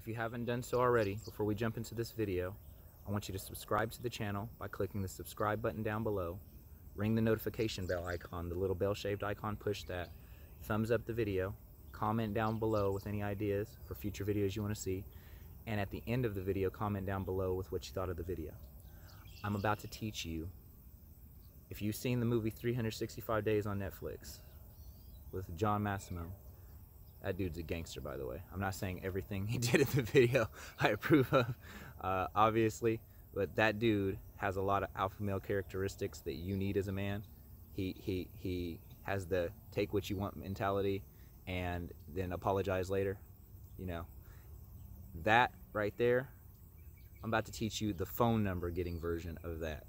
If you haven't done so already, before we jump into this video, I want you to subscribe to the channel by clicking the subscribe button down below. Ring the notification bell icon, the little bell-shaped icon, push that. Thumbs up the video. Comment down below with any ideas for future videos you want to see. And at the end of the video, comment down below with what you thought of the video. I'm about to teach you. If you've seen the movie 365 Days on Netflix with John Massimo, that dude's a gangster, by the way. I'm not saying everything he did in the video I approve of, obviously, but that dude has a lot of alpha male characteristics that you need as a man. He has the take what you want mentality and then apologize later. You know, that right there, I'm about to teach you the phone number getting version of that.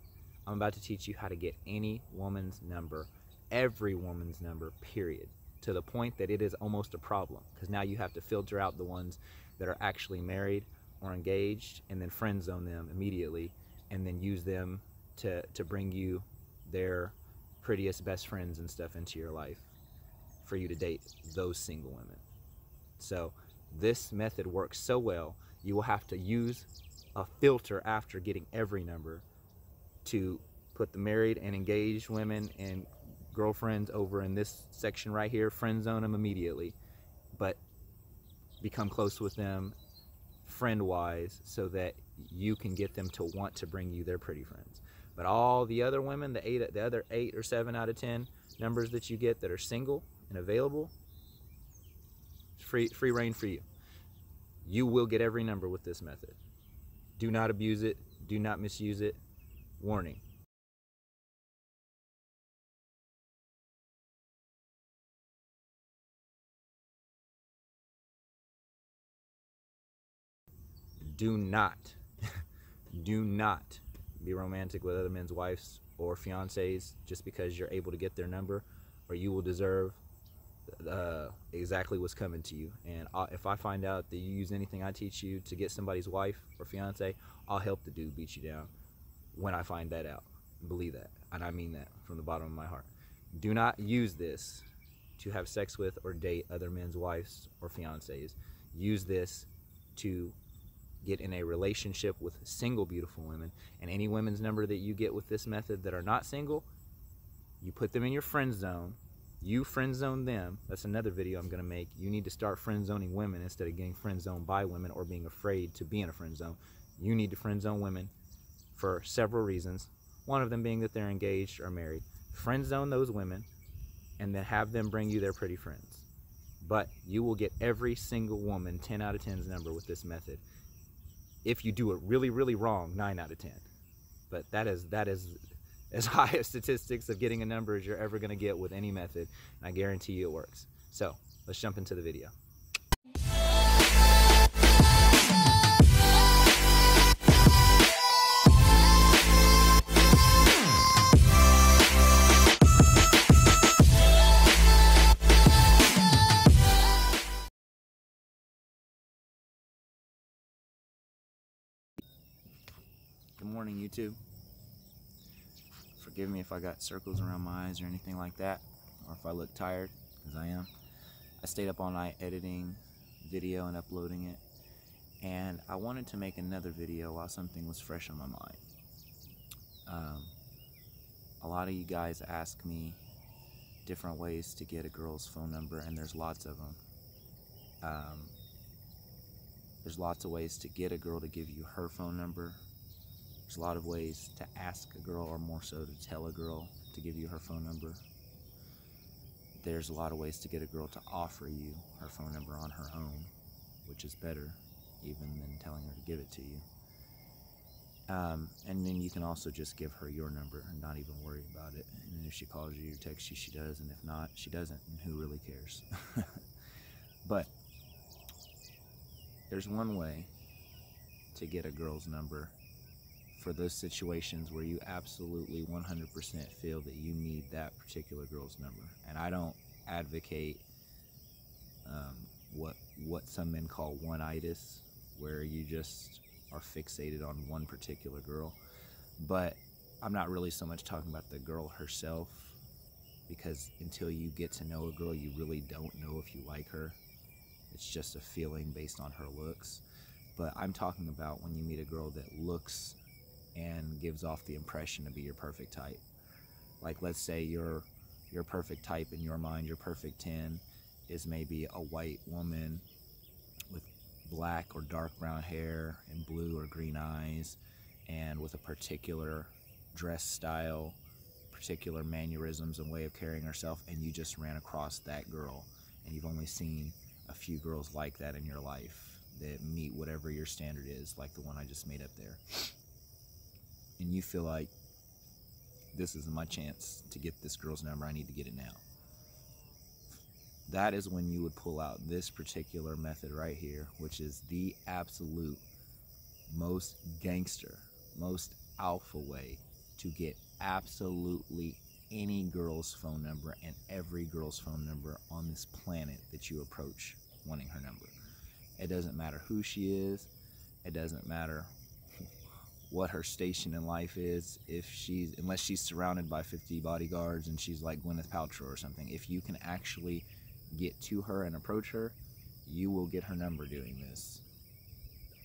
I'm about to teach you how to get any woman's number, every woman's number, period, to the point that it is almost a problem, because now you have to filter out the ones that are actually married or engaged and then friend zone them immediately and then use them to bring you their prettiest best friends and stuff into your life for you to date those single women. So this method works so well, you will have to use a filter after getting every number to put the married and engaged women and girlfriends over in this section right here, friend zone them immediately, but become close with them friend wise so that you can get them to want to bring you their pretty friends. But all the other women, the other 8 or 7 out of 10 numbers that you get that are single and available, free reign for you. You will get every number with this method. Do not abuse it, do not misuse it. Warning. Do not be romantic with other men's wives or fiancés just because you're able to get their number, or you will deserve exactly what's coming to you. And if I find out that you use anything I teach you to get somebody's wife or fiancé, I'll help the dude beat you down when I find that out. Believe that, and I mean that from the bottom of my heart. Do not use this to have sex with or date other men's wives or fiancés. Use this to get in a relationship with single beautiful women, and any women's number that you get with this method that are not single, you put them in your friend zone. You friend zone them. That's another video I'm gonna make. You need to start friend zoning women instead of getting friend zoned by women or being afraid to be in a friend zone. You need to friend zone women for several reasons. One of them being that they're engaged or married. Friend zone those women and then have them bring you their pretty friends. But you will get every single woman 10 out of 10's number with this method. If you do it really, really wrong, 9 out of 10. But that is as high a statistics of getting a number as you're ever going to get with any method. And I guarantee you it works. So let's jump into the video. Good morning, YouTube. Forgive me if I got circles around my eyes or anything like that, or if I look tired, because I am. I stayed up all night editing video and uploading it, and I wanted to make another video while something was fresh on my mind. A lot of you guys ask me different ways to get a girl's phone number, and there's lots of them. There's lots of ways to get a girl to give you her phone number. There's a lot of ways to ask a girl, or more so to tell a girl to give you her phone number. There's a lot of ways to get a girl to offer you her phone number on her own, which is better even than telling her to give it to you. And then you can also just give her your number and not even worry about it. And if she calls you or texts you, she does, and if not, she doesn't, and who really cares? But there's one way to get a girl's number for those situations where you absolutely 100% feel that you need that particular girl's number. And I don't advocate what some men call one-itis, where you just are fixated on one particular girl. But I'm not really so much talking about the girl herself, because until you get to know a girl, you really don't know if you like her. It's just a feeling based on her looks. But I'm talking about when you meet a girl that looks and gives off the impression to be your perfect type. Like, let's say your perfect type in your mind, your perfect 10 is maybe a white woman with black or dark brown hair and blue or green eyes, and with a particular dress style, particular mannerisms and way of carrying herself, and you just ran across that girl, and you've only seen a few girls like that in your life that meet whatever your standard is, like the one I just made up there, and you feel like, this is my chance to get this girl's number, I need to get it now. That is when you would pull out this particular method right here, which is the absolute most gangster, most alpha way to get absolutely any girl's phone number and every girl's phone number on this planet that you approach wanting her number. It doesn't matter who she is. It doesn't matter what her station in life is. Unless she's surrounded by 50 bodyguards and she's like Gwyneth Paltrow or something, if you can actually get to her and approach her, you will get her number doing this.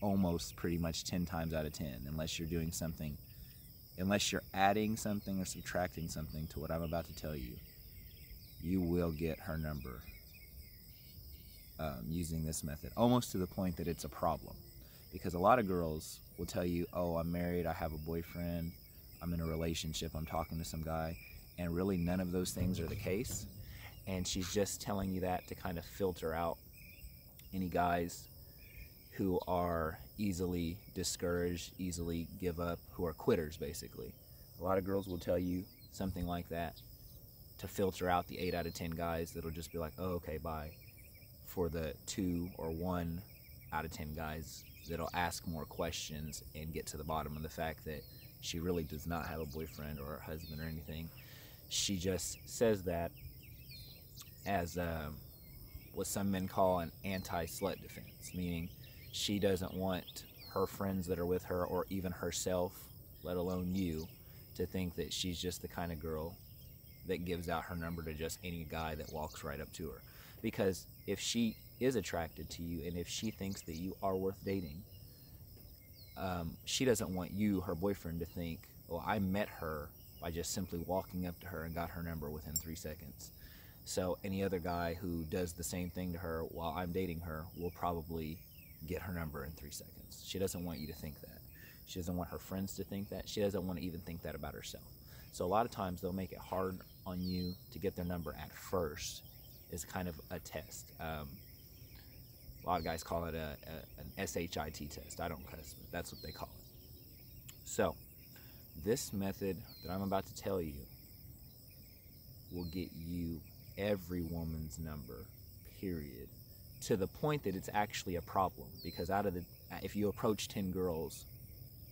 Almost pretty much 10 times out of 10, unless you're doing something, unless you're adding something or subtracting something to what I'm about to tell you, you will get her number using this method, almost to the point that it's a problem. Because a lot of girls will tell you, oh, I'm married, I have a boyfriend, I'm in a relationship, I'm talking to some guy, and really none of those things are the case. And she's just telling you that to kind of filter out any guys who are easily discouraged, easily give up, who are quitters, basically. A lot of girls will tell you something like that to filter out the 8 out of 10 guys that'll just be like, oh, okay, bye. For the 2 or 1 out of 10 guys that'll ask more questions and get to the bottom of the fact that she really does not have a boyfriend or a husband or anything. She just says that as what some men call an anti-slut defense, meaning she doesn't want her friends that are with her, or even herself, let alone you, to think that she's just the kind of girl that gives out her number to just any guy that walks right up to her. Because if she is attracted to you, and if she thinks that you are worth dating, she doesn't want you, her boyfriend, to think, well, I met her by just simply walking up to her and got her number within 3 seconds. So any other guy who does the same thing to her while I'm dating her will probably get her number in 3 seconds. She doesn't want you to think that. She doesn't want her friends to think that. She doesn't want to even think that about herself. So a lot of times they'll make it hard on you to get their number at first, is kind of a test. A lot of guys call it an SHIT test. I don't cuss, but that's what they call it. So this method that I'm about to tell you will get you every woman's number, period, to the point that it's actually a problem. Because if you approach 10 girls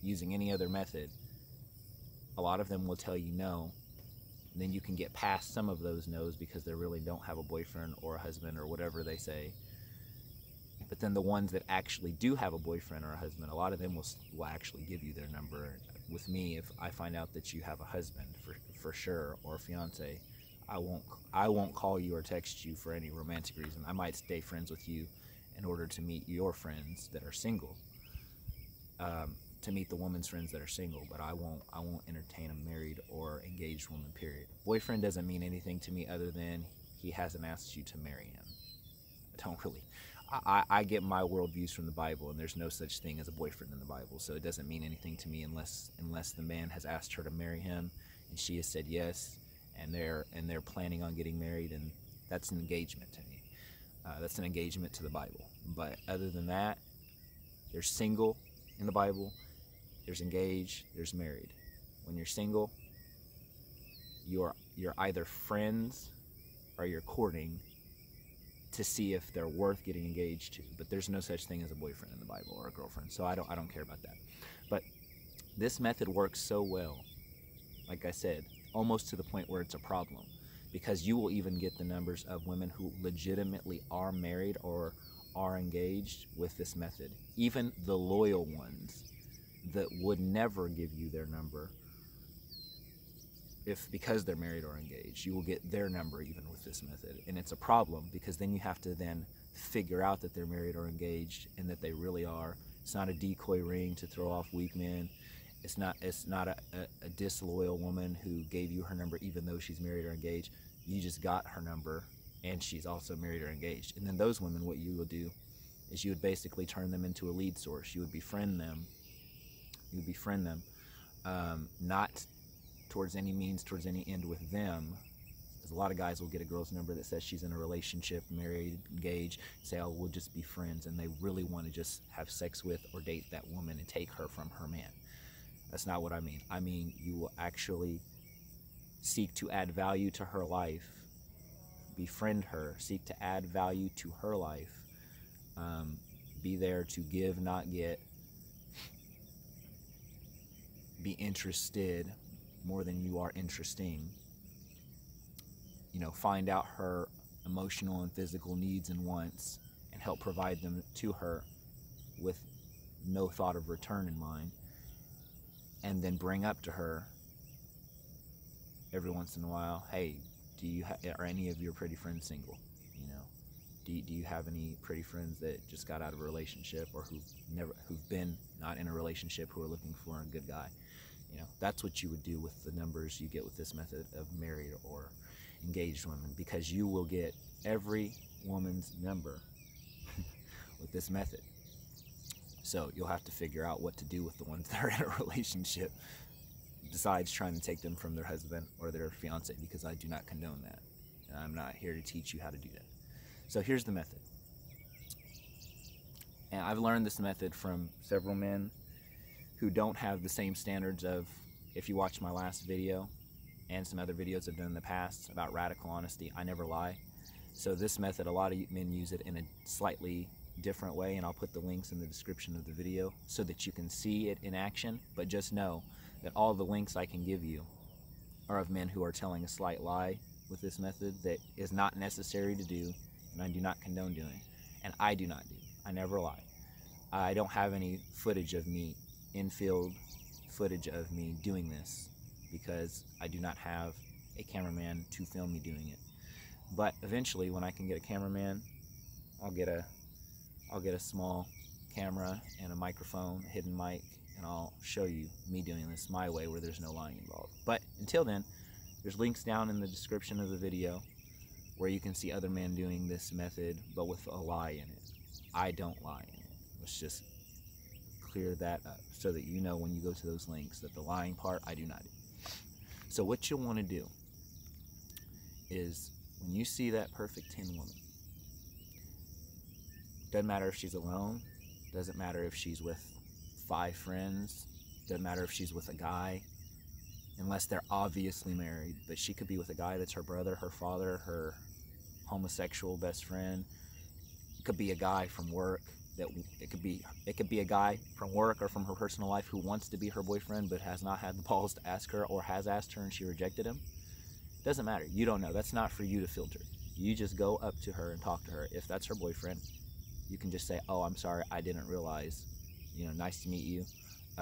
using any other method, a lot of them will tell you no. And then you can get past some of those no's because they really don't have a boyfriend or a husband or whatever they say. But then the ones that actually do have a boyfriend or a husband, a lot of them will actually give you their number. With me, if I find out that you have a husband for sure, or a fiance, I won't call you or text you for any romantic reason. I might stay friends with you in order to meet your friends that are single, to meet the woman's friends that are single, but I won't entertain a married or engaged woman, period. Boyfriend doesn't mean anything to me other than he hasn't asked you to marry him. I don't really. I get my worldviews from the Bible, and there's no such thing as a boyfriend in the Bible, so it doesn't mean anything to me unless the man has asked her to marry him, and she has said yes, and they're planning on getting married, and that's an engagement to me. That's an engagement to the Bible. But other than that, there's single in the Bible, there's engaged, there's married. When you're single, you're either friends or you're courting to see if they're worth getting engaged to. But there's no such thing as a boyfriend in the Bible or a girlfriend, so I don't care about that. But this method works so well, like I said, almost to the point where it's a problem, because you will even get the numbers of women who legitimately are married or are engaged with this method. Even the loyal ones that would never give you their number because they're married or engaged, you will get their number even with this method. And it's a problem because then you have to then figure out that they're married or engaged and that they really are, It's not a decoy ring to throw off weak men. It's not a disloyal woman who gave you her number even though she's married or engaged. You just got her number and she's also married or engaged. And then those women, what you would do is you would basically turn them into a lead source. You would befriend them. You would befriend them, not towards any means, towards any end with them. Because a lot of guys will get a girl's number that says she's in a relationship, married, engaged, say, oh, we'll just be friends, and they really want to just have sex with or date that woman and take her from her man. That's not what I mean. I mean, you will actually seek to add value to her life, befriend her, seek to add value to her life, be there to give, not get, be interested more than you are interesting. You know, find out her emotional and physical needs and wants and help provide them to her with no thought of return in mind. And then bring up to her every once in a while, hey, are any of your pretty friends single? You know, do you have any pretty friends that just got out of a relationship or who've been not in a relationship who are looking for a good guy? You know, that's what you would do with the numbers you get with this method of married or engaged women, because you will get every woman's number with this method. So you'll have to figure out what to do with the ones that are in a relationship besides trying to take them from their husband or their fiance, because I do not condone that. And I'm not here to teach you how to do that. So here's the method. And I've learned this method from several men who don't have the same standards of, if you watch my last video and some other videos I've done in the past about radical honesty, I never lie. So this method, a lot of men use it in a slightly different way, and I'll put the links in the description of the video so that you can see it in action. But just know that all the links I can give you are of men who are telling a slight lie with this method that is not necessary to do, and I do not condone doing, and I do not do. I never lie. I don't have any footage of me, in-field footage of me doing this, because I do not have a cameraman to film me doing it. But eventually, when I can get a cameraman, I'll get a small camera and a microphone, a hidden mic, and I'll show you me doing this my way where there's no lying involved. But until then, there's links down in the description of the video where you can see other men doing this method, but with a lie in it. I don't lie in it. Let's just clear that up so that you know when you go to those links that the lying part I do not do. So what you'll want to do is, when you see that perfect 10 woman, doesn't matter if she's alone, doesn't matter if she's with 5 friends, doesn't matter if she's with a guy, unless they're obviously married, but she could be with a guy that's her brother, her father, her homosexual best friend. It could be a guy from work, it could be a guy from work or from her personal life who wants to be her boyfriend but has not had the balls to ask her, or has asked her and she rejected him. Doesn't matter. You don't know. That's not for you to filter. You just go up to her and talk to her. If that's her boyfriend, you can just say, oh, I'm sorry, I didn't realize. You know, nice to meet you.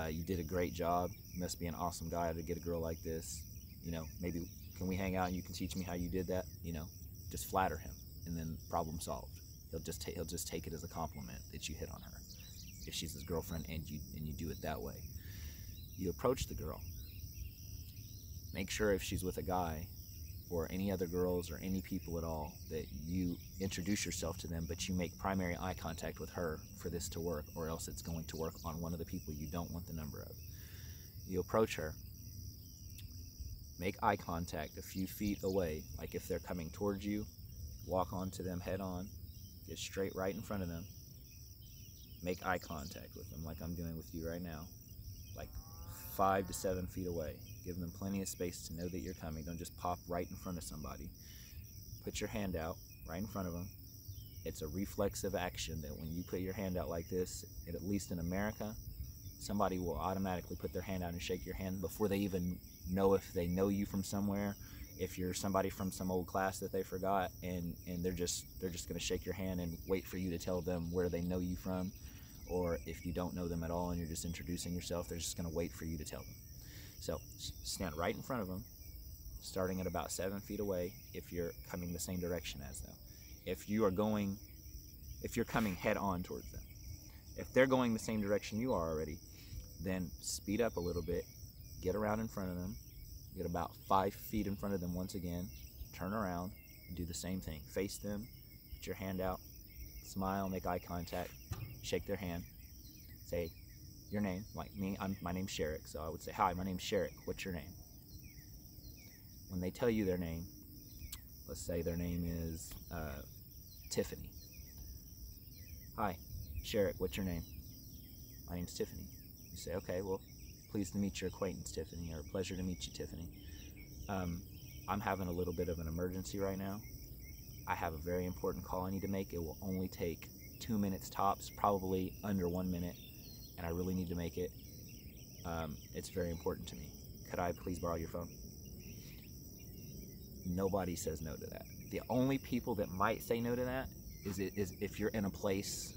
You did a great job. You must be an awesome guy to get a girl like this. You know, maybe can we hang out and you can teach me how you did that? You know, just flatter him, and then problem solved. He'll just take it as a compliment that you hit on her. If she's his girlfriend and you do it that way. You approach the girl. Make sure if she's with a guy or any other girls or any people at all that you introduce yourself to them, but you make primary eye contact with her for this to work, or else it's going to work on one of the people you don't want the number of. You approach her, make eye contact a few feet away, like if they're coming towards you, walk onto them head on, get straight right in front of them, make eye contact with them like I'm doing with you right now, like 5 to 7 feet away. Give them plenty of space to know that you're coming. Don't just pop right in front of somebody. Put your hand out right in front of them. It's a reflexive action that when you put your hand out like this, at least in America, somebody will automatically put their hand out and shake your hand before they even know if they know you from somewhere. If you're somebody from some old class that they forgot, and they're just going to shake your hand and wait for you to tell them where they know you from. Or if you don't know them at all and you're just introducing yourself, they're just going to wait for you to tell them. So stand right in front of them, starting at about 7 feet away if you're coming the same direction as them. If you're coming head on towards them, If they're going the same direction you are already, then speed up a little bit, get around in front of them, get about 5 feet in front of them once again, turn around, and do the same thing. Face them, put your hand out, smile, make eye contact, shake their hand, say your name. Like me, my name's Sherrick, so I would say, hi, my name's Sherrick, what's your name? When they tell you their name, let's say their name is Tiffany. Hi, Sherrick, what's your name? My name's Tiffany. You say, okay, well, pleased to meet your acquaintance, Tiffany, or pleasure to meet you, Tiffany. I'm having a little bit of an emergency right now. I have a very important call I need to make. It will only take 2 minutes tops, probably under 1 minute, and I really need to make it. It's very important to me. Could I please borrow your phone? Nobody says no to that. The only people that might say no to that is if you're in a place,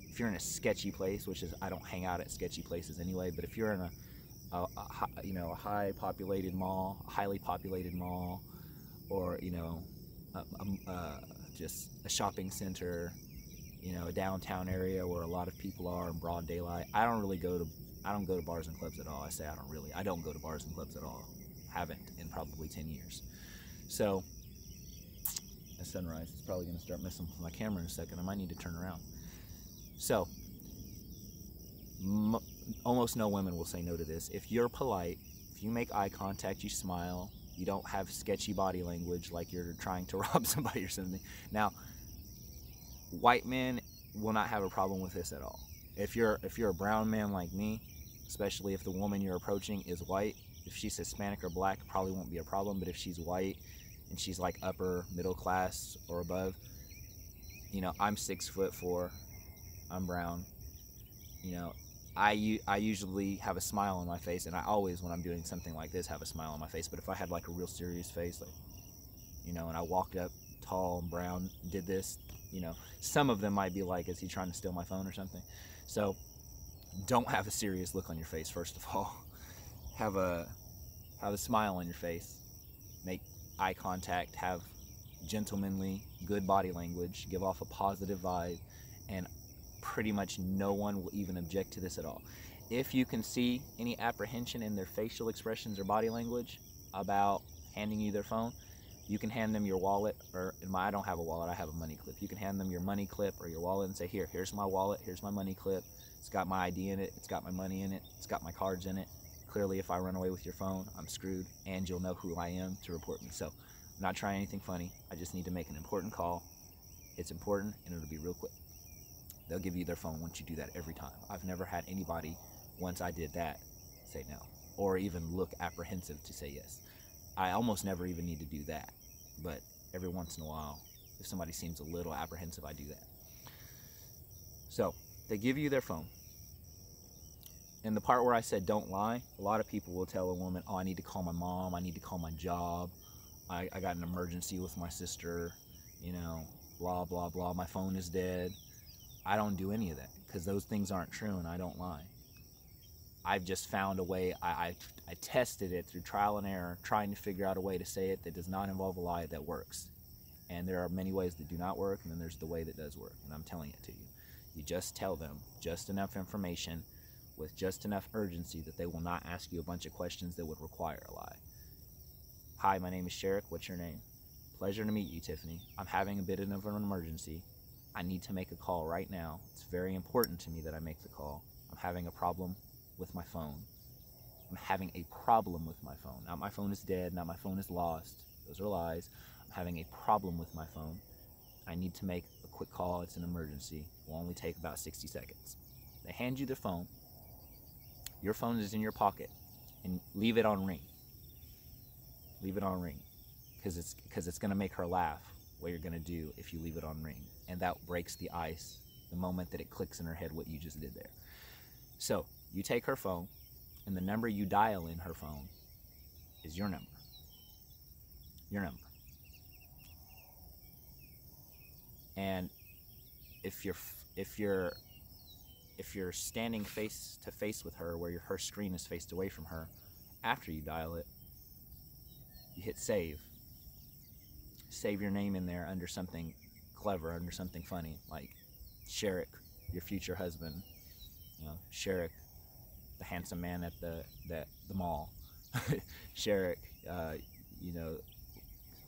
if you're in a sketchy place, which is, I don't hang out at sketchy places anyway, but if you're in a high populated mall, a highly populated mall, or just a shopping center, a downtown area where a lot of people are in broad daylight. I don't go to bars and clubs at all. I don't go to bars and clubs at all. Haven't in probably 10 years. So, at sunrise, it's probably going to start messing with my camera in a second. I might need to turn around. So, almost no women will say no to this. If you're polite, if you make eye contact, you smile, you don't have sketchy body language like you're trying to rob somebody or something. Now, white men will not have a problem with this at all. If you're a brown man like me, especially if the woman you're approaching is white, if she's Hispanic or black, it probably won't be a problem. But if she's white and she's like upper middle class or above, I'm 6'4", I'm brown. I usually have a smile on my face, and I always, when I'm doing something like this, have a smile on my face. But if I had like a real serious face, like, and I walked up tall and brown, did this, some of them might be like, is he trying to steal my phone or something? So don't have a serious look on your face, first of all. Have a smile on your face, make eye contact, have gentlemanly, good body language, give off a positive vibe, and pretty much no one will even object to this at all. If you can see any apprehension in their facial expressions or body language about handing you their phone, you can hand them your wallet, or I don't have a wallet, I have a money clip. You can hand them your money clip or your wallet and say, here's my wallet, here's my money clip. It's got my ID in it, it's got my money in it, it's got my cards in it. Clearly, if I run away with your phone, I'm screwed, and you'll know who I am to report me. So, I'm not trying anything funny. I just need to make an important call. It's important, and it'll be real quick. They'll give you their phone once you do that every time. I've never had anybody, once I did that, say no, or even look apprehensive to say yes. I almost never even need to do that, but every once in a while, if somebody seems a little apprehensive, I do that. So, they give you their phone. And the part where I said don't lie, a lot of people will tell a woman, oh, I need to call my mom, I need to call my job, I got an emergency with my sister, blah, blah, blah, my phone is dead. I don't do any of that, because those things aren't true, and I don't lie. I've just found a way, I tested it through trial and error, trying to figure out a way to say it that does not involve a lie that works. And there are many ways that do not work, and then there's the way that does work, and I'm telling it to you. You just tell them just enough information with just enough urgency that they will not ask you a bunch of questions that would require a lie. Hi, my name is Sherrick. What's your name? Pleasure to meet you, Tiffany. I'm having a bit of an emergency. I need to make a call right now. It's very important to me that I make the call. I'm having a problem with my phone. I'm having a problem with my phone. Not my phone is dead, not my phone is lost. Those are lies. I'm having a problem with my phone. I need to make a quick call. It's an emergency. It will only take about 60 seconds. They hand you the phone. Your phone is in your pocket, and leave it on ring. Leave it on ring, because it's going to make her laugh what you're going to do if you leave it on ring, and that breaks the ice the moment that it clicks in her head what you just did there. So you take her phone, and the number you dial in her phone is your number. Your number. And if you're standing face to face with her, where her screen is faced away from her, after you dial it, you hit save. Save your name in there under something clever, under something funny, like Sherrick your future husband, you know, Sherrick, the handsome man at the mall, Sherrick, you know,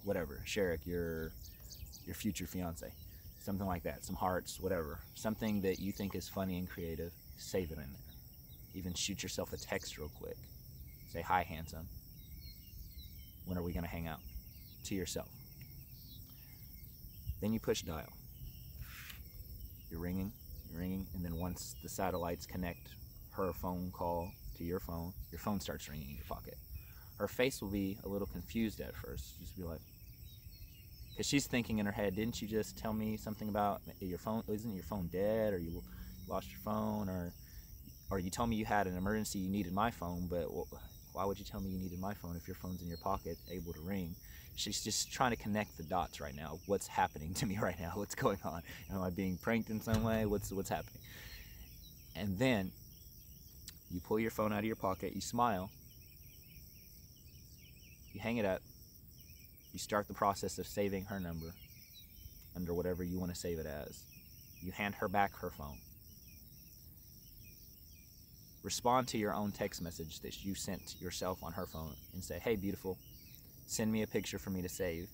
whatever, Sherrick, your future fiance, something like that, some hearts, whatever, something that you think is funny and creative, save it in there. Even shoot yourself a text real quick. Say, hi, handsome. When are we going to hang out? To yourself. Then you push dial. You're ringing, and then once the satellites connect her phone call to your phone starts ringing in your pocket. Her face will be a little confused at first. Just be like, because she's thinking in her head, didn't you just tell me something about your phone? Isn't your phone dead, or you lost your phone, or you told me you had an emergency, you needed my phone, but why would you tell me you needed my phone if your phone's in your pocket, able to ring? She's just trying to connect the dots right now. What's happening to me right now? What's going on? Am I being pranked in some way? What's happening? And then you pull your phone out of your pocket, you smile, you hang it up, you start the process of saving her number under whatever you want to save it as. You hand her back her phone. Respond to your own text message that you sent yourself on her phone and say, hey, beautiful, send me a picture for me to save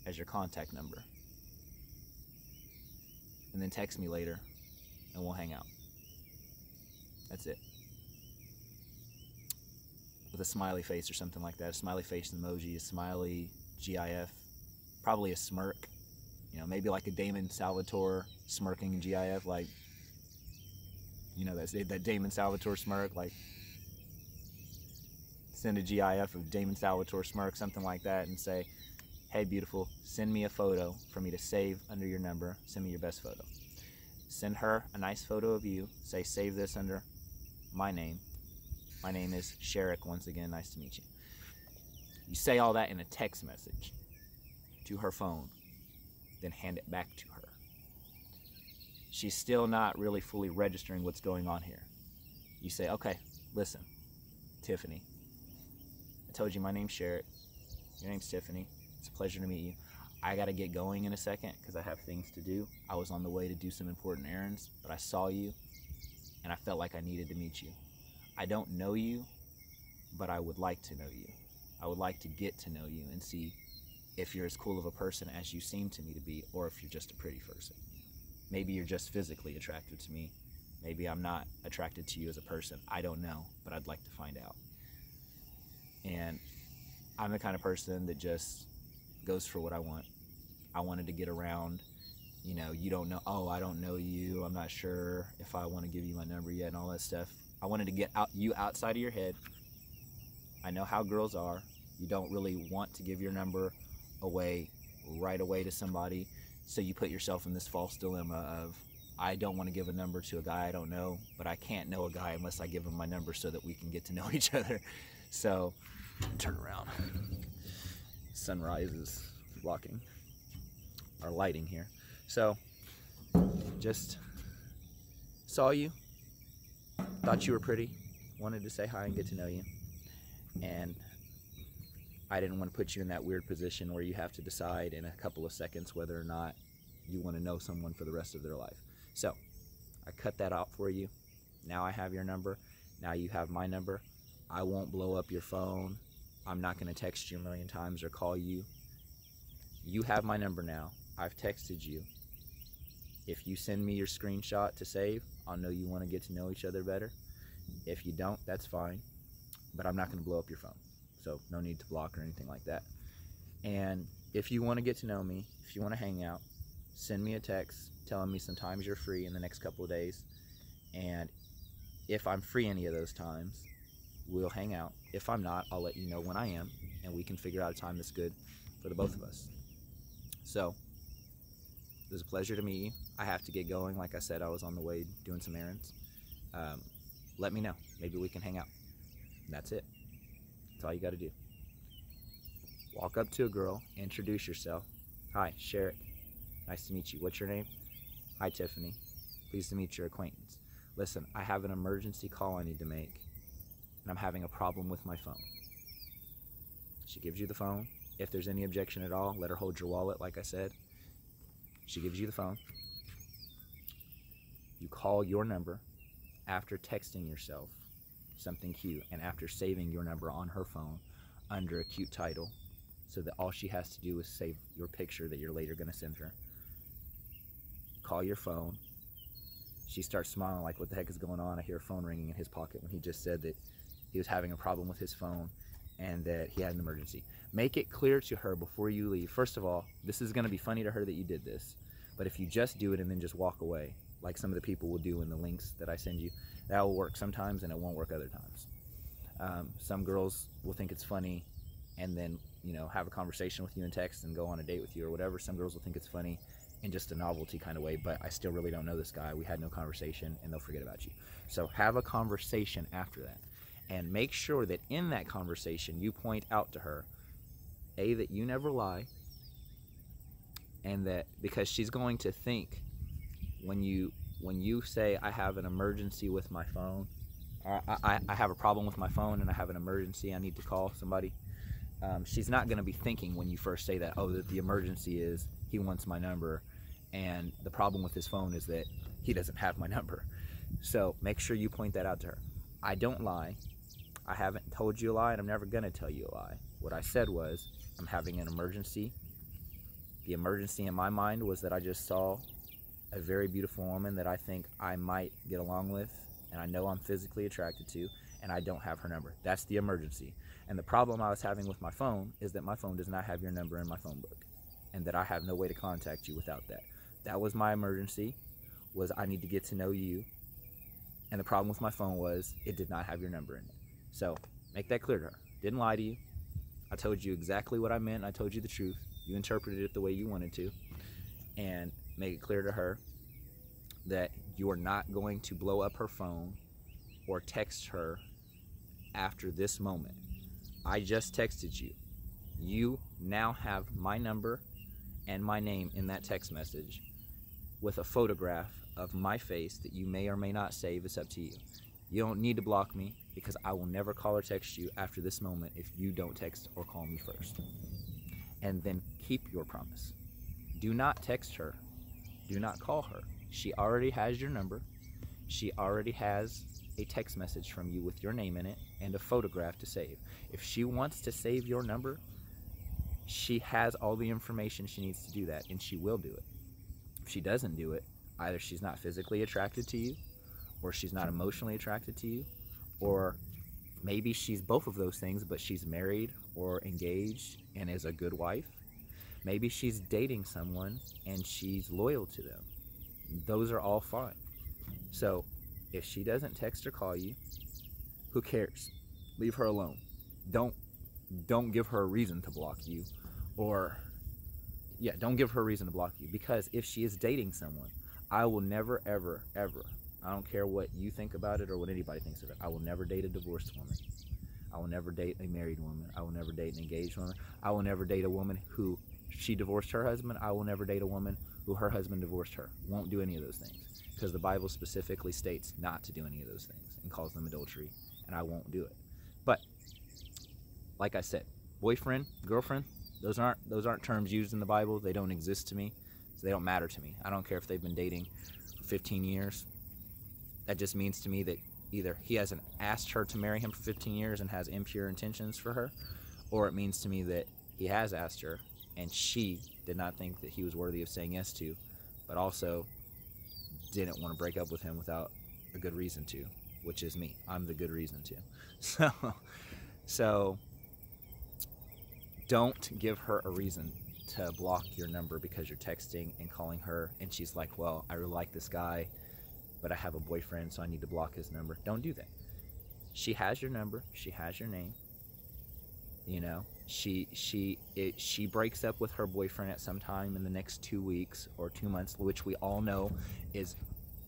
as your contact number. And then text me later and we'll hang out. That's it. With a smiley face or something like that. A smiley face emoji, a smiley GIF, probably a smirk. You know, maybe like a Damon Salvatore smirking GIF, like, you know, that Damon Salvatore smirk, like, send a GIF of Damon Salvatore smirk, something like that, and say, hey, beautiful, send me a photo for me to save under your number. Send me your best photo. Send her a nice photo of you. Say, save this under my name. My name is Sherrick, once again, nice to meet you. You say all that in a text message to her phone, then hand it back to her. She's still not really fully registering what's going on here. You say, okay, listen, Tiffany, I told you my name's Sherrick. Your name's Tiffany. It's a pleasure to meet you. I gotta get going in a second because I have things to do. I was on the way to do some important errands, but I saw you and I felt like I needed to meet you. I don't know you, but I would like to know you. I would like to get to know you and see if you're as cool of a person as you seem to me to be, or if you're just a pretty person. Maybe you're just physically attracted to me. Maybe I'm not attracted to you as a person. I don't know, but I'd like to find out. And I'm the kind of person that just goes for what I want. I wanted to get around, you know, you don't know, oh, I don't know you, I'm not sure if I want to give you my number yet and all that stuff. I wanted to get you outside of your head. I know how girls are. You don't really want to give your number away right away to somebody, so you put yourself in this false dilemma of, I don't want to give a number to a guy I don't know, but I can't know a guy unless I give him my number so that we can get to know each other. So, turn around. Sunrise is blocking our lighting here. So, just saw you, thought you were pretty, wanted to say hi and get to know you, and I didn't want to put you in that weird position where you have to decide in a couple of seconds whether or not you want to know someone for the rest of their life. So, I cut that out for you. Now I have your number. Now you have my number. I won't blow up your phone. I'm not going to text you a million times or call you. You have my number now. I've texted you. If you send me your screenshot to save, I'll know you want to get to know each other better. If you don't, that's fine. But I'm not going to blow up your phone. So no need to block or anything like that. And if you want to get to know me, if you want to hang out, send me a text telling me sometimes you're free in the next couple of days. And if I'm free any of those times, we'll hang out. If I'm not, I'll let you know when I am, and we can figure out a time that's good for the both of us. So, it was a pleasure to meet you. I have to get going. Like I said, I was on the way doing some errands. Let me know. Maybe we can hang out. And that's it. That's all you got to do. Walk up to a girl, introduce yourself. Hi, Sherrick. Nice to meet you. What's your name? Hi, Tiffany. Pleased to meet your acquaintance. Listen, I have an emergency call I need to make, and I'm having a problem with my phone. She gives you the phone. If there's any objection at all, let her hold your wallet, like I said. She gives you the phone. You call your number after texting yourself something cute and after saving your number on her phone under a cute title, so that all she has to do is save your picture that you're later going to send her. Call your phone. She starts smiling like, what the heck is going on? I hear a phone ringing in his pocket when he just said that he was having a problem with his phone and that he had an emergency. Make it clear to her before you leave. First of all, this is going to be funny to her that you did this, but if you just do it and then just walk away, like some of the people will do in the links that I send you, that will work sometimes and it won't work other times. Some girls will think it's funny and then, you know, have a conversation with you in text and go on a date with you or whatever. Some girls will think it's funny in just a novelty kind of way, but I still really don't know this guy. We had no conversation, and they'll forget about you. So have a conversation after that, and make sure that in that conversation you point out to her, A, that you never lie, and that because she's going to think when you say, I have an emergency with my phone, or I have a problem with my phone and I have an emergency, I need to call somebody. She's not going to be thinking when you first say that, oh, that the emergency is he wants my number, and the problem with his phone is that he doesn't have my number. So make sure you point that out to her. I don't lie. I haven't told you a lie, and I'm never going to tell you a lie. What I said was, I'm having an emergency. The emergency in my mind was that I just saw a very beautiful woman that I think I might get along with, and I know I'm physically attracted to, and I don't have her number. That's the emergency. And the problem I was having with my phone is that my phone does not have your number in my phone book, and that I have no way to contact you without that. That was my emergency, was I need to get to know you. And the problem with my phone was it did not have your number in it. So make that clear to her. Didn't lie to you. I told you exactly what I meant. I told you the truth. You interpreted it the way you wanted to. And make it clear to her that you are not going to blow up her phone or text her after this moment. I just texted you. You now have my number and my name in that text message with a photograph of my face that you may or may not save. It's up to you. You don't need to block me, because I will never call or text you after this moment if you don't text or call me first. And then keep your promise. Do not text her. Do not call her. She already has your number. She already has a text message from you with your name in it and a photograph to save. If she wants to save your number, she has all the information she needs to do that, and she will do it. If she doesn't do it, either she's not physically attracted to you, or she's not emotionally attracted to you, or maybe she's both of those things, but she's married or engaged and is a good wife. Maybe she's dating someone and she's loyal to them. Those are all fine. So if she doesn't text or call you, who cares? Leave her alone. Don't give her a reason to block you, or don't give her a reason to block you, because if she is dating someone, I will never, ever, ever, I don't care what you think about it or what anybody thinks of it, I will never date a divorced woman. I will never date a married woman. I will never date an engaged woman. I will never date a woman who she divorced her husband. I will never date a woman who her husband divorced her. Won't do any of those things, because the Bible specifically states not to do any of those things and calls them adultery, and I won't do it. But like I said, boyfriend, girlfriend, those aren't terms used in the Bible. They don't exist to me, so they don't matter to me. I don't care if they've been dating for 15 years. That just means to me that either he hasn't asked her to marry him for 15 years and has impure intentions for her, or it means to me that he has asked her and she did not think that he was worthy of saying yes to, but also didn't want to break up with him without a good reason to, which is me. I'm the good reason to. So don't give her a reason to block your number because you're texting and calling her and she's like, well, I really like this guy, but I have a boyfriend, so I need to block his number. Don't do that. She has your number. She has your name. You know, she breaks up with her boyfriend at some time in the next 2 weeks or 2 months, which we all know is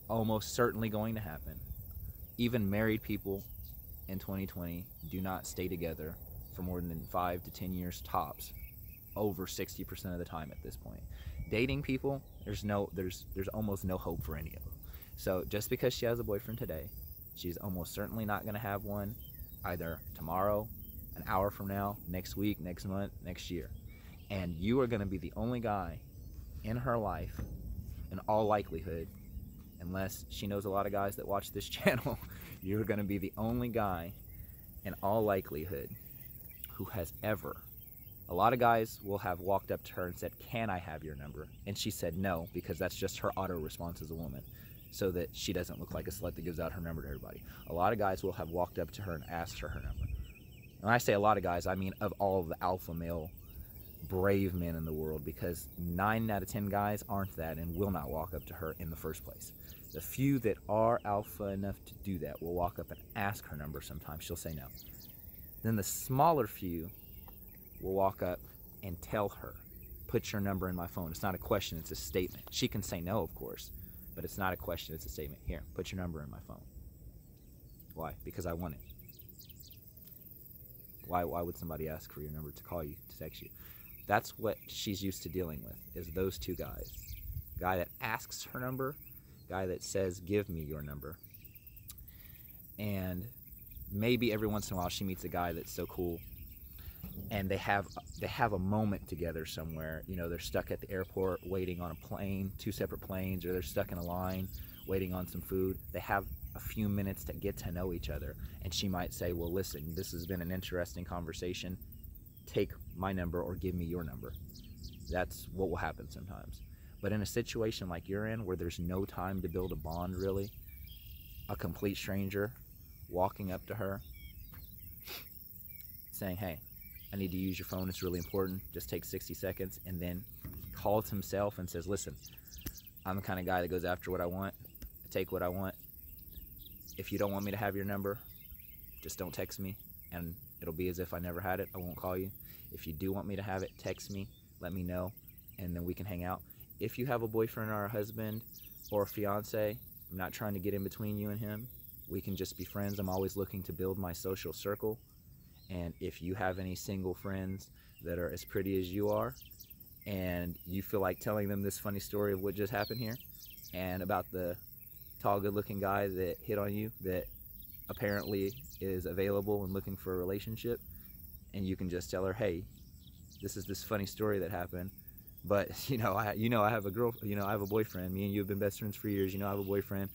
almost certainly going to happen. Even married people in 2020 do not stay together for more than 5 to 10 years tops, over 60% of the time at this point. Dating people, there's almost no hope for any of them. So just because she has a boyfriend today, she's almost certainly not going to have one either tomorrow, an hour from now, next week, next month, next year. And you are going to be the only guy in her life, in all likelihood, unless she knows a lot of guys that watch this channel, you're going to be the only guy in all likelihood who has ever, a lot of guys will have walked up to her and said, can I have your number? And she said no, because that's just her auto response as a woman, so that she doesn't look like a slut that gives out her number to everybody. A lot of guys will have walked up to her and asked her number. And when I say a lot of guys, I mean of all of the alpha male brave men in the world, because 9 out of 10 guys aren't that and will not walk up to her in the first place. The few that are alpha enough to do that will walk up and ask her number sometimes. She'll say no. Then the smaller few will walk up and tell her, put your number in my phone. It's not a question, it's a statement. She can say no, of course, but it's not a question, it's a statement. Here, put your number in my phone. Why? Because I want it. Why would somebody ask for your number to call you, to text you? That's what she's used to dealing with, is those two guys. Guy that asks her number, guy that says, give me your number. And maybe every once in a while she meets a guy that's so cool and they have a moment together somewhere. You know, they're stuck at the airport waiting on a plane, 2 separate planes, or they're stuck in a line waiting on some food. They have a few minutes to get to know each other, and she might say, well, listen, this has been an interesting conversation. Take my number or give me your number. That's what will happen sometimes. But in a situation like you're in, where there's no time to build a bond really, a complete stranger walking up to her saying, hey, I need to use your phone, it's really important, just take 60 seconds, and then calls himself and says, listen, I'm the kind of guy that goes after what I want, I take what I want. If you don't want me to have your number, just don't text me, and it'll be as if I never had it. I won't call you. If you do want me to have it, text me, let me know, and then we can hang out. If you have a boyfriend or a husband or a fiance, I'm not trying to get in between you and him. We can just be friends. I'm always looking to build my social circle. And if you have any single friends that are as pretty as you are, and you feel like telling them this funny story of what just happened here, and about the tall, good-looking guy that hit on you, that apparently is available and looking for a relationship, and you can just tell her, hey, this is this funny story that happened, but I have a girl, I have a boyfriend. Me and you have been best friends for years. I have a boyfriend,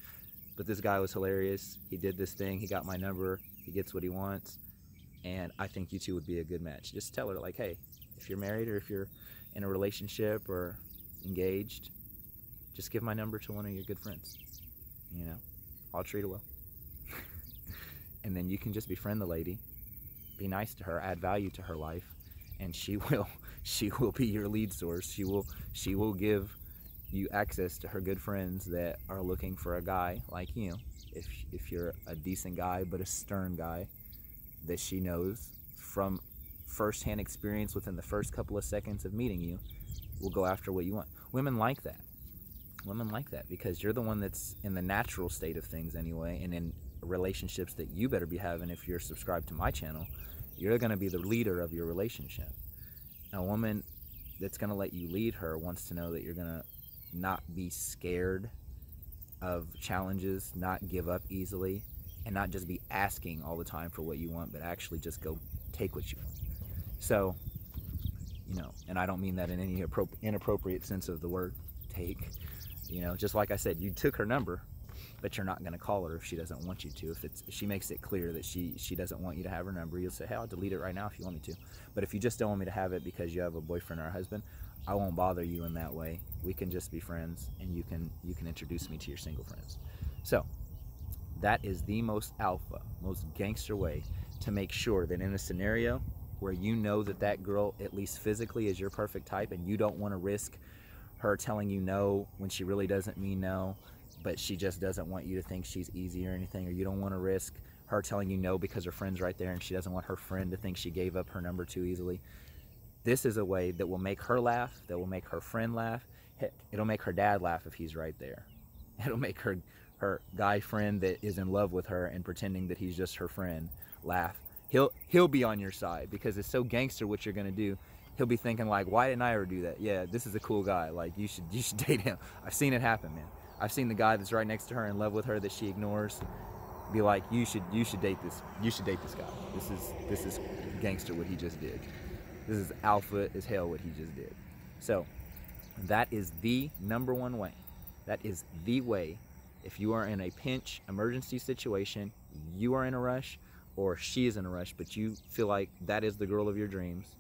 but this guy was hilarious. He did this thing. He got my number. He gets what he wants, and I think you two would be a good match. Just tell her, like, hey, if you're married or if you're in a relationship or engaged, just give my number to one of your good friends. I'll treat her well. And then you can just befriend the lady, be nice to her, add value to her life, and she will be your lead source. She will give you access to her good friends that are looking for a guy like you. If you're a decent guy but a stern guy that she knows from first-hand experience within the first couple of seconds of meeting you, will go after what you want. Women like that. Women like that because you're the one that's in the natural state of things anyway, and in relationships that you better be having if you're subscribed to my channel, you're going to be the leader of your relationship. A woman that's going to let you lead her wants to know that you're going to not be scared of challenges, not give up easily, and not just be asking all the time for what you want, but actually just go take what you want. So, and I don't mean that in any inappropriate sense of the word take. Just like I said, you took her number, but you're not going to call her if she doesn't want you to. If she makes it clear that she doesn't want you to have her number, you'll say, hey, I'll delete it right now if you want me to. But if you just don't want me to have it because you have a boyfriend or a husband, I won't bother you in that way. We can just be friends, and you can introduce me to your single friends. So that is the most alpha, most gangster way to make sure that in a scenario where you know that girl, at least physically, is your perfect type, and you don't want to risk her telling you no when she really doesn't mean no, but she just doesn't want you to think she's easy or anything, or you don't want to risk her telling you no because her friend's right there and she doesn't want her friend to think she gave up her number too easily. This is a way that will make her laugh, that will make her friend laugh. Heck, it'll make her dad laugh if he's right there. It'll make her guy friend that is in love with her and pretending that he's just her friend laugh. He'll be on your side because it's so gangster what you're gonna do. He'll be thinking like, why didn't I ever do that? Yeah, this is a cool guy. Like you should date him. I've seen it happen, man. I've seen the guy that's right next to her in love with her that she ignores be like, you should date this. You should date this guy. This is gangster what he just did. This is alpha as hell what he just did. So that is the #1 way. That is the way If you are in a pinch emergency situation, you are in a rush, or she is in a rush, but you feel like that is the girl of your dreams,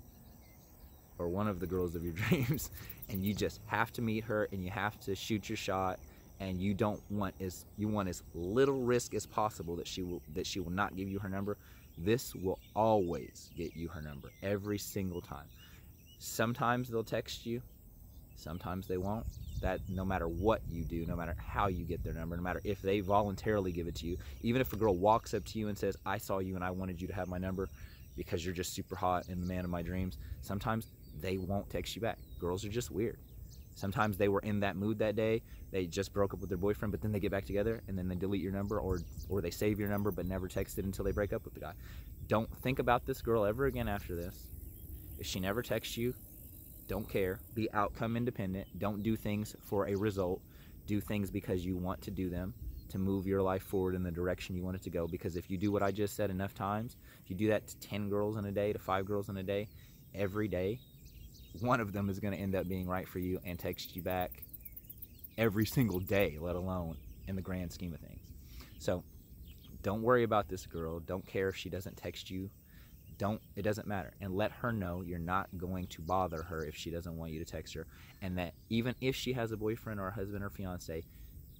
or one of the girls of your dreams, and you just have to meet her and you have to shoot your shot, and you want as little risk as possible that she will not give you her number, this will always get you her number every single time. Sometimes they'll text you, sometimes they won't. That no matter what you do, no matter how you get their number, no matter if they voluntarily give it to you, even if a girl walks up to you and says, I saw you and I wanted you to have my number because you're just super hot and the man of my dreams, sometimes they won't text you back. Girls are just weird. Sometimes they were in that mood that day, they just broke up with their boyfriend, but then they get back together and then they delete your number, or they save your number but never text it until they break up with the guy. Don't think about this girl ever again after this. If she never texts you, don't care. Be outcome independent. Don't do things for a result. Do things because you want to do them, to move your life forward in the direction you want it to go. Because if you do what I just said enough times, if you do that to 10 girls in a day, to 5 girls in a day, every day, one of them is going to end up being right for you and text you back every single day, let alone in the grand scheme of things. So don't worry about this girl. Don't care if she doesn't text you. It doesn't matter. And let her know you're not going to bother her if she doesn't want you to text her, and that even if she has a boyfriend or a husband or fiance,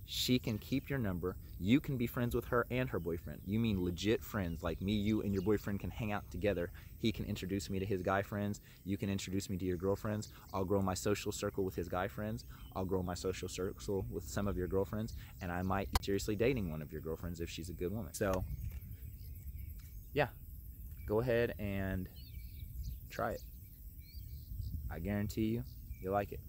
she can keep your number. You can be friends with her and her boyfriend. You mean legit friends, like me, you, and your boyfriend can hang out together. He can introduce me to his guy friends. You can introduce me to your girlfriends. I'll grow my social circle with his guy friends. I'll grow my social circle with some of your girlfriends, and I might be seriously dating one of your girlfriends if she's a good woman. So, yeah. Go ahead and try it. I guarantee you, you'll like it.